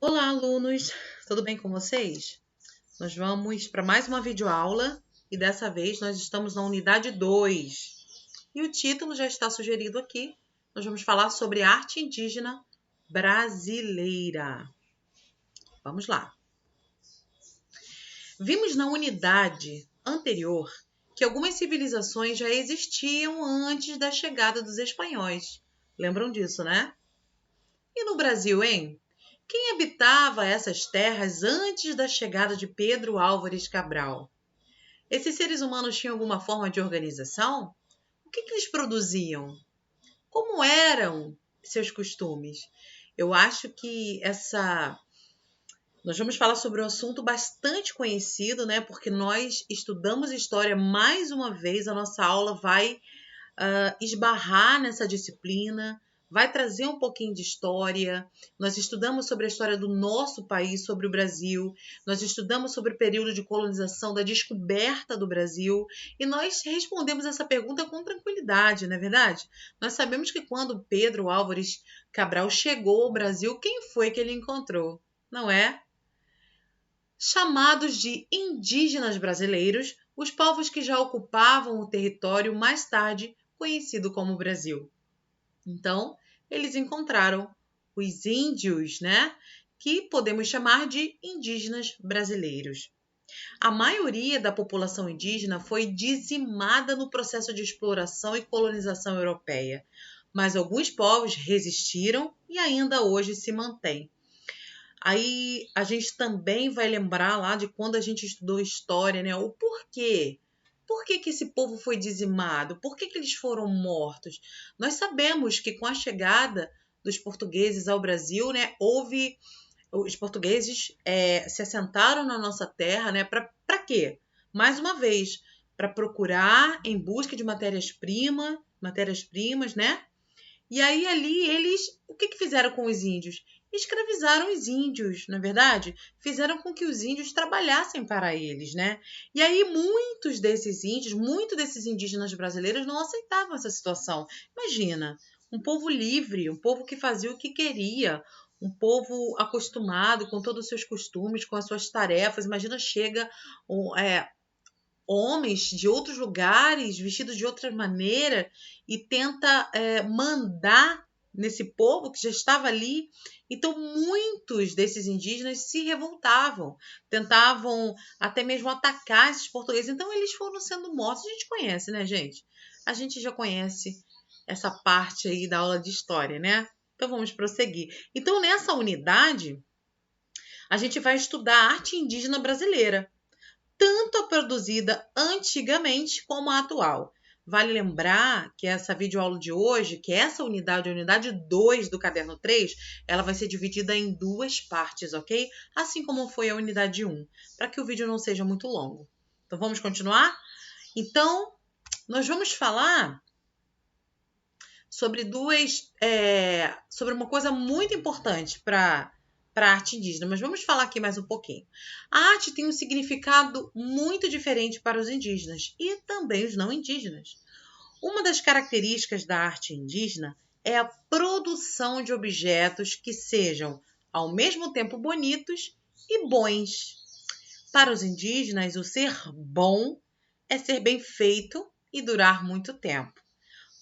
Olá, alunos! Tudo bem com vocês? Nós vamos para mais uma videoaula e dessa vez nós estamos na unidade 2. E o título já está sugerido aqui. Nós vamos falar sobre arte indígena brasileira. Vamos lá. Vimos na unidade anterior que algumas civilizações já existiam antes da chegada dos espanhóis. Lembram disso, né? E no Brasil, hein? Quem habitava essas terras antes da chegada de Pedro Álvares Cabral? Esses seres humanos tinham alguma forma de organização? O que eles produziam? Como eram seus costumes? Eu acho que nós vamos falar sobre um assunto bastante conhecido, né? Porque nós estudamos história mais uma vez, a nossa aula vai esbarrar nessa disciplina, vai trazer um pouquinho de história. Nós estudamos sobre a história do nosso país, sobre o Brasil. Nós estudamos sobre o período de colonização, da descoberta do Brasil. E nós respondemos essa pergunta com tranquilidade, não é verdade? Nós sabemos que quando Pedro Álvares Cabral chegou ao Brasil, quem foi que ele encontrou? Não é? Chamados de indígenas brasileiros, os povos que já ocupavam o território mais tarde conhecido como Brasil. Então, eles encontraram os índios, né? Que podemos chamar de indígenas brasileiros. A maioria da população indígena foi dizimada no processo de exploração e colonização europeia, mas alguns povos resistiram e ainda hoje se mantêm. Aí a gente também vai lembrar lá de quando a gente estudou história, né? O porquê. Por que esse povo foi dizimado? Por que eles foram mortos? Nós sabemos que com a chegada dos portugueses ao Brasil, né, os portugueses se assentaram na nossa terra, né? Para quê? Mais uma vez, para procurar em busca de matérias-primas, né? E aí ali o que fizeram com os índios? Escravizaram os índios, não é verdade? Fizeram com que os índios trabalhassem para eles, né? E aí muitos desses indígenas brasileiros não aceitavam essa situação. Imagina, um povo livre, um povo que fazia o que queria, um povo acostumado com todos os seus costumes, com as suas tarefas. Imagina, chega homens de outros lugares, vestidos de outra maneira, e tenta mandar nesse povo que já estava ali. Então, muitos desses indígenas se revoltavam, tentavam até mesmo atacar esses portugueses. Então, eles foram sendo mortos. A gente conhece, né, gente? A gente já conhece essa parte aí da aula de história, né? Então, vamos prosseguir. Então, nessa unidade, a gente vai estudar a arte indígena brasileira, tanto a produzida antigamente como a atual. Vale lembrar que essa videoaula de hoje, que essa unidade, a unidade 2 do caderno 3, ela vai ser dividida em duas partes, ok? Assim como foi a unidade 1, para que o vídeo não seja muito longo. Então, vamos continuar? Então, nós vamos falar sobre sobre uma coisa muito importante para a arte indígena, mas vamos falar aqui mais um pouquinho. A arte tem um significado muito diferente para os indígenas e também os não indígenas. Uma das características da arte indígena é a produção de objetos que sejam ao mesmo tempo bonitos e bons. Para os indígenas, o ser bom é ser bem feito e durar muito tempo.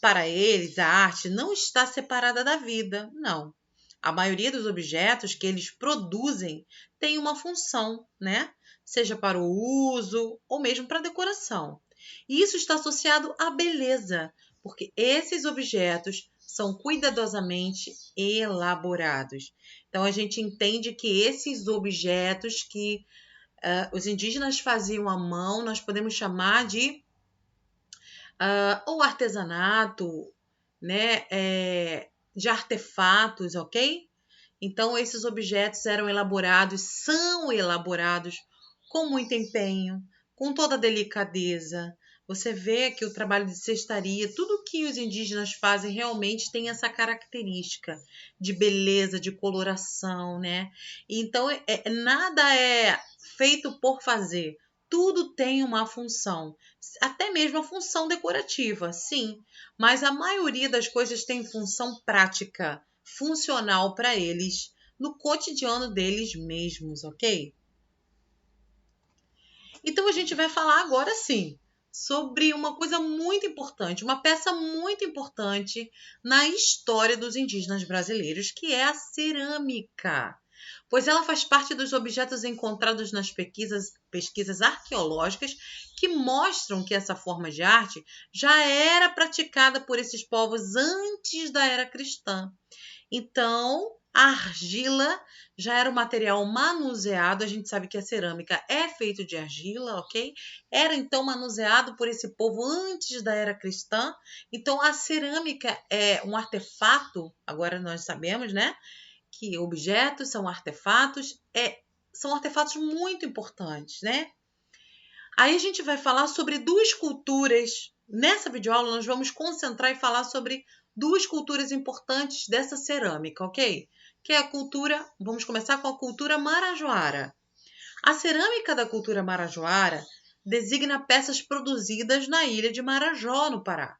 Para eles, a arte não está separada da vida, não. A maioria dos objetos que eles produzem tem uma função, né? Seja para o uso ou mesmo para a decoração. E isso está associado à beleza, porque esses objetos são cuidadosamente elaborados. Então, a gente entende que esses objetos que os indígenas faziam à mão, nós podemos chamar de ou artesanato, né, de artefatos, ok? Então, esses objetos são elaborados com muito empenho, com toda delicadeza. Você vê que o trabalho de cestaria, tudo que os indígenas fazem realmente tem essa característica de beleza, de coloração, né? Então, nada é feito por fazer. Tudo tem uma função, até mesmo a função decorativa, sim, mas a maioria das coisas tem função prática, funcional para eles, no cotidiano deles mesmos, ok? Então a gente vai falar agora sim sobre uma coisa muito importante, uma peça muito importante na história dos indígenas brasileiros, que é a cerâmica. Pois ela faz parte dos objetos encontrados nas pesquisas arqueológicas que mostram que essa forma de arte já era praticada por esses povos antes da era cristã. Então, a argila já era um material manuseado. A gente sabe que a cerâmica é feita de argila, ok? Era então manuseado por esse povo antes da era cristã. Então, a cerâmica é um artefato, agora nós sabemos, né? Que objetos são artefatos, são artefatos muito importantes, né? Aí a gente vai falar sobre duas culturas. Nessa videoaula nós vamos concentrar e falar sobre duas culturas importantes dessa cerâmica, ok? Que é a cultura, vamos começar com a cultura marajoara. A cerâmica da cultura marajoara designa peças produzidas na ilha de Marajó, no Pará.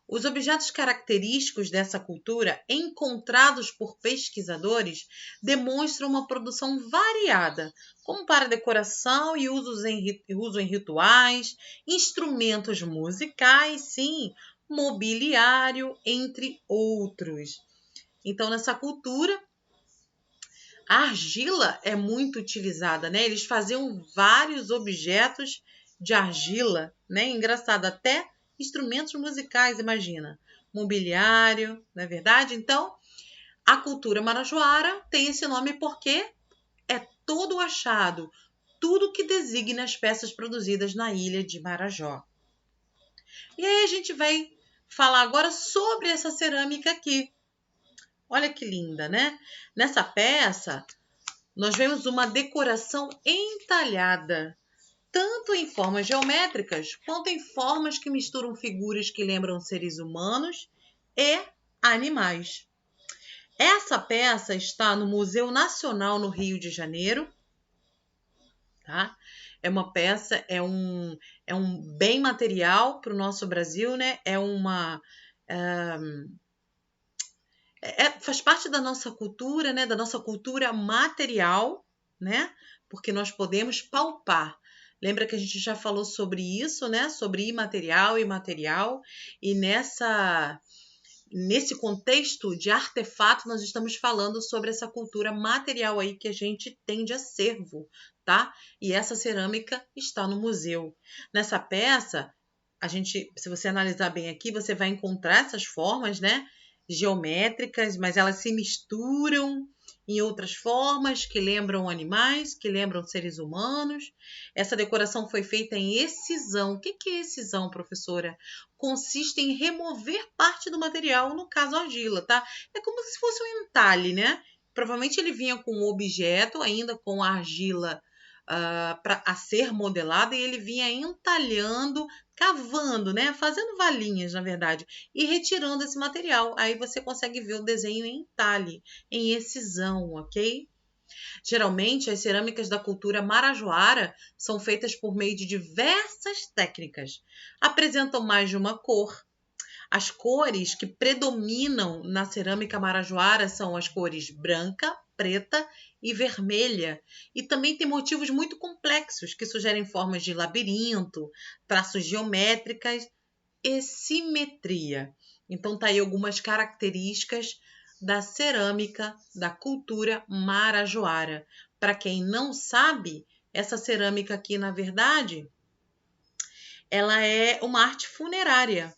Os objetos característicos dessa cultura, encontrados por pesquisadores, demonstram uma produção variada, como para decoração e uso em rituais, instrumentos musicais, sim, mobiliário, entre outros. Então, nessa cultura, a argila é muito utilizada, né? Eles faziam vários objetos de argila, né? Engraçado, até instrumentos musicais, imagina. Mobiliário, não é verdade? Então, a cultura marajoara tem esse nome porque é todo o achado, tudo que designa as peças produzidas na ilha de Marajó. E aí a gente vai falar agora sobre essa cerâmica aqui. Olha que linda, né? Nessa peça, nós vemos uma decoração entalhada, tanto em formas geométricas quanto em formas que misturam figuras que lembram seres humanos e animais. Essa peça está no Museu Nacional no Rio de Janeiro, tá? É uma peça, é um bem material para o nosso Brasil, né? Faz parte da nossa cultura, né? Da nossa cultura material, né? Porque nós podemos palpar. Lembra que a gente já falou sobre isso, né? Sobre imaterial e material. E nesse contexto de artefato, nós estamos falando sobre essa cultura material aí que a gente tem de acervo, tá? E essa cerâmica está no museu. Nessa peça, se você analisar bem aqui, você vai encontrar essas formas, né? Geométricas, mas elas se misturam em outras formas que lembram animais, que lembram seres humanos. Essa decoração foi feita em excisão. O que é excisão, professora? Consiste em remover parte do material, no caso a argila, tá? É como se fosse um entalhe, né? Provavelmente ele vinha com um objeto, ainda com a argila a ser modelada, e ele vinha entalhando, cavando, né? Fazendo valinhas, na verdade, e retirando esse material. Aí você consegue ver o desenho em entalhe, em excisão, ok? Geralmente, as cerâmicas da cultura marajoara são feitas por meio de diversas técnicas. Apresentam mais de uma cor. As cores que predominam na cerâmica marajoara são as cores branca, preta e vermelha. E também tem motivos muito complexos que sugerem formas de labirinto, traços geométricas e simetria. Então tá aí algumas características da cerâmica da cultura marajoara. Para quem não sabe, essa cerâmica aqui, na verdade, ela é uma arte funerária,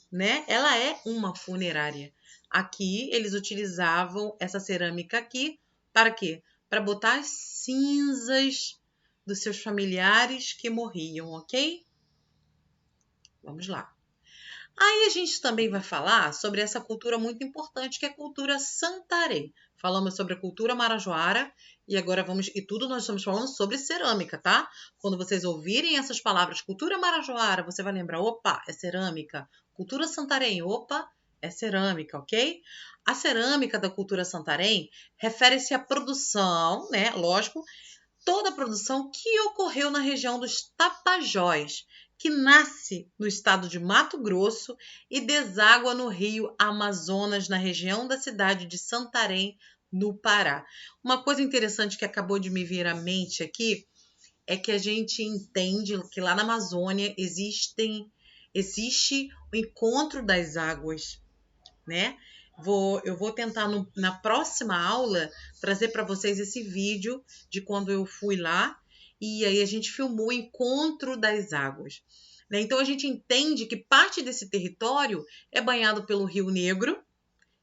né? Ela é uma funerária. Aqui eles utilizavam essa cerâmica aqui para quê? Para botar as cinzas dos seus familiares que morriam, ok? Vamos lá. Aí a gente também vai falar sobre essa cultura muito importante, que é a cultura Santarém. Falamos sobre a cultura marajoara e agora tudo nós estamos falando sobre cerâmica, tá? Quando vocês ouvirem essas palavras, cultura marajoara, você vai lembrar, opa, é cerâmica. Cultura Santarém, opa, é cerâmica, ok? A cerâmica da cultura Santarém refere-se à produção, né? Lógico, toda a produção que ocorreu na região dos Tapajós, que nasce no estado de Mato Grosso e deságua no rio Amazonas, na região da cidade de Santarém, no Pará. Uma coisa interessante que acabou de me vir à mente aqui é que a gente entende que lá na Amazônia existe o encontro das águas, né? Eu vou tentar na próxima aula trazer para vocês esse vídeo de quando eu fui lá e aí a gente filmou o encontro das águas, né? Então a gente entende que parte desse território é banhado pelo Rio Negro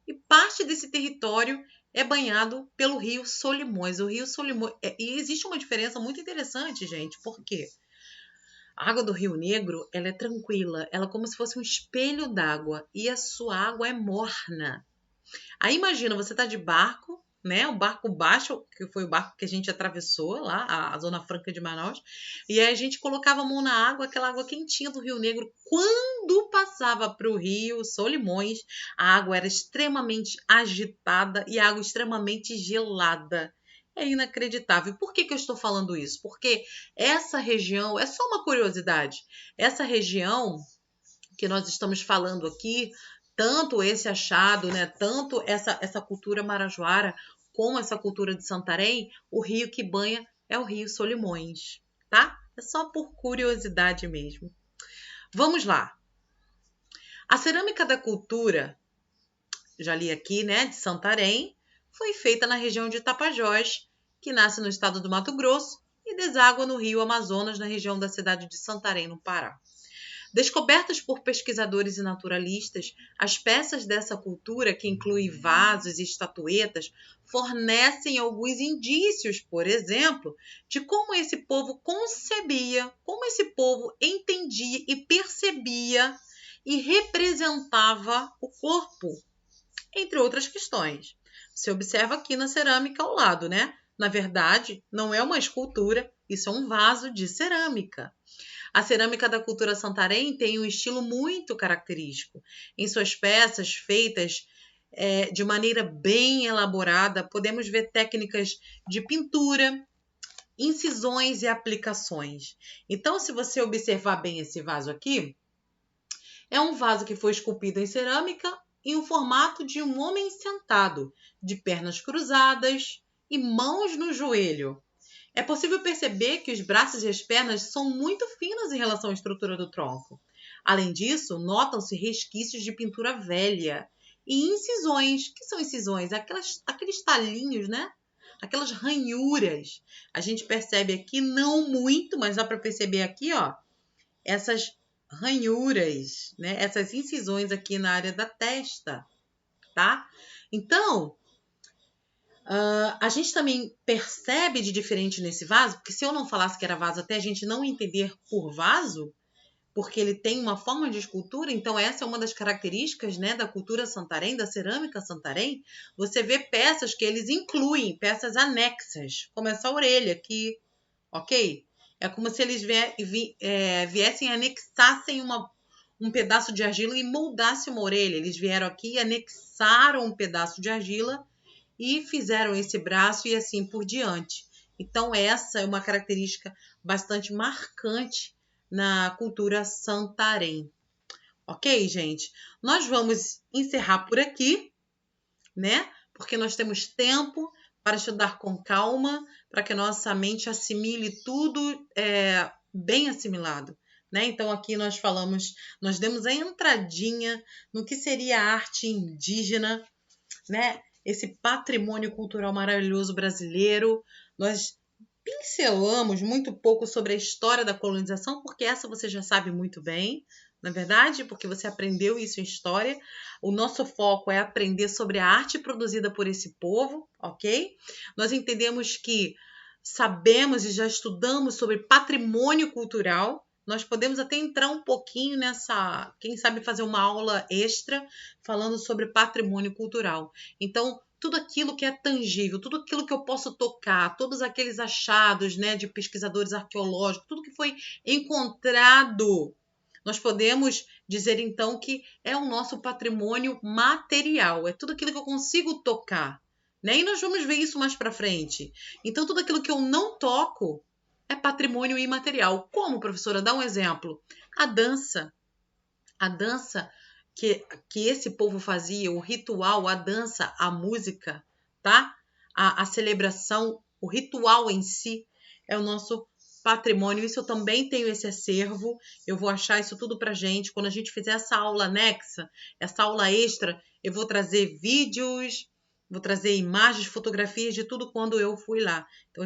e parte desse território é banhado pelo Rio Solimões. O Rio Solimões e existe uma diferença muito interessante, gente, porque a água do Rio Negro, ela é tranquila, ela é como se fosse um espelho d'água e a sua água é morna. Aí imagina, você tá de barco, né? Um barco baixo, que foi o barco que a gente atravessou lá, a Zona Franca de Manaus, e aí a gente colocava a mão na água, aquela água quentinha do Rio Negro. Quando passava para o Rio Solimões, a água era extremamente agitada e a água extremamente gelada. É inacreditável. Por que eu estou falando isso? Porque essa região, é só uma curiosidade, essa região que nós estamos falando aqui, tanto esse achado, né, tanto essa cultura marajoara, como essa cultura de Santarém, o rio que banha é o Rio Solimões, tá? É só por curiosidade mesmo. Vamos lá. A cerâmica da cultura, já li aqui, né, de Santarém, foi feita na região de Tapajós, que nasce no estado do Mato Grosso e deságua no rio Amazonas, na região da cidade de Santarém, no Pará. Descobertas por pesquisadores e naturalistas, as peças dessa cultura, que incluem vasos e estatuetas, fornecem alguns indícios, por exemplo, de como esse povo concebia, como esse povo entendia e percebia e representava o corpo, entre outras questões. Você observa aqui na cerâmica ao lado, né? Na verdade, não é uma escultura, isso é um vaso de cerâmica. A cerâmica da cultura Santarém tem um estilo muito característico. Em suas peças feitas de maneira bem elaborada, podemos ver técnicas de pintura, incisões e aplicações. Então, se você observar bem esse vaso aqui, é um vaso que foi esculpido em cerâmica em um formato de um homem sentado, de pernas cruzadas e mãos no joelho. É possível perceber que os braços e as pernas são muito finos em relação à estrutura do tronco. Além disso, notam-se resquícios de pintura velha e incisões. O que são incisões? Aqueles talinhos, né? Aquelas ranhuras. A gente percebe aqui, não muito, mas dá para perceber aqui, ó, essas ranhuras, né? Essas incisões aqui na área da testa, tá? Então, a gente também percebe de diferente nesse vaso, porque se eu não falasse que era vaso até a gente não entender por vaso, porque ele tem uma forma de escultura, então essa é uma das características, né, da cultura Santarém, da cerâmica Santarém. Você vê peças que eles incluem, peças anexas, como essa orelha aqui, ok? É como se eles viessem e anexassem um pedaço de argila e moldassem uma orelha. Eles vieram aqui e anexaram um pedaço de argila e fizeram esse braço e assim por diante. Então, essa é uma característica bastante marcante na cultura Santarém. Ok, gente? Nós vamos encerrar por aqui, né? Porque nós temos tempo para estudar com calma, para que a nossa mente assimile tudo bem assimilado. Né? Então, aqui nós demos a entradinha no que seria a arte indígena, né? Esse patrimônio cultural maravilhoso brasileiro. Nós pincelamos muito pouco sobre a história da colonização, porque essa você já sabe muito bem, na verdade, porque você aprendeu isso em história. O nosso foco é aprender sobre a arte produzida por esse povo, ok? Nós entendemos que sabemos e já estudamos sobre patrimônio cultural. Nós podemos até entrar um pouquinho nessa, quem sabe fazer uma aula extra falando sobre patrimônio cultural. Então, tudo aquilo que é tangível, tudo aquilo que eu posso tocar, todos aqueles achados, né, de pesquisadores arqueológicos, tudo que foi encontrado, nós podemos dizer então que é o nosso patrimônio material, é tudo aquilo que eu consigo tocar, né? E nós vamos ver isso mais para frente. Então, tudo aquilo que eu não toco é patrimônio imaterial. Como, professora? Dá um exemplo. A dança que esse povo fazia, o ritual, a dança, a música, tá? a celebração, o ritual em si é o nosso patrimônio. Isso eu também tenho esse acervo. Eu vou achar isso tudo pra gente. Quando a gente fizer essa aula anexa, essa aula extra, eu vou trazer vídeos, vou trazer imagens, fotografias de tudo quando eu fui lá. Então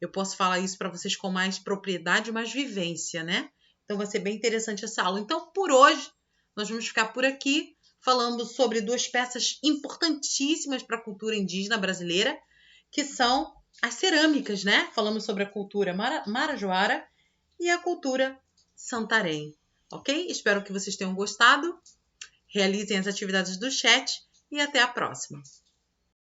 eu posso falar isso para vocês com mais propriedade, mais vivência, né? Então vai ser bem interessante essa aula. Então, por hoje, nós vamos ficar por aqui falando sobre duas peças importantíssimas para a cultura indígena brasileira, que são as cerâmicas, né? Falamos sobre a cultura marajoara e a cultura santarém, ok? Espero que vocês tenham gostado. Realizem as atividades do chat e até a próxima.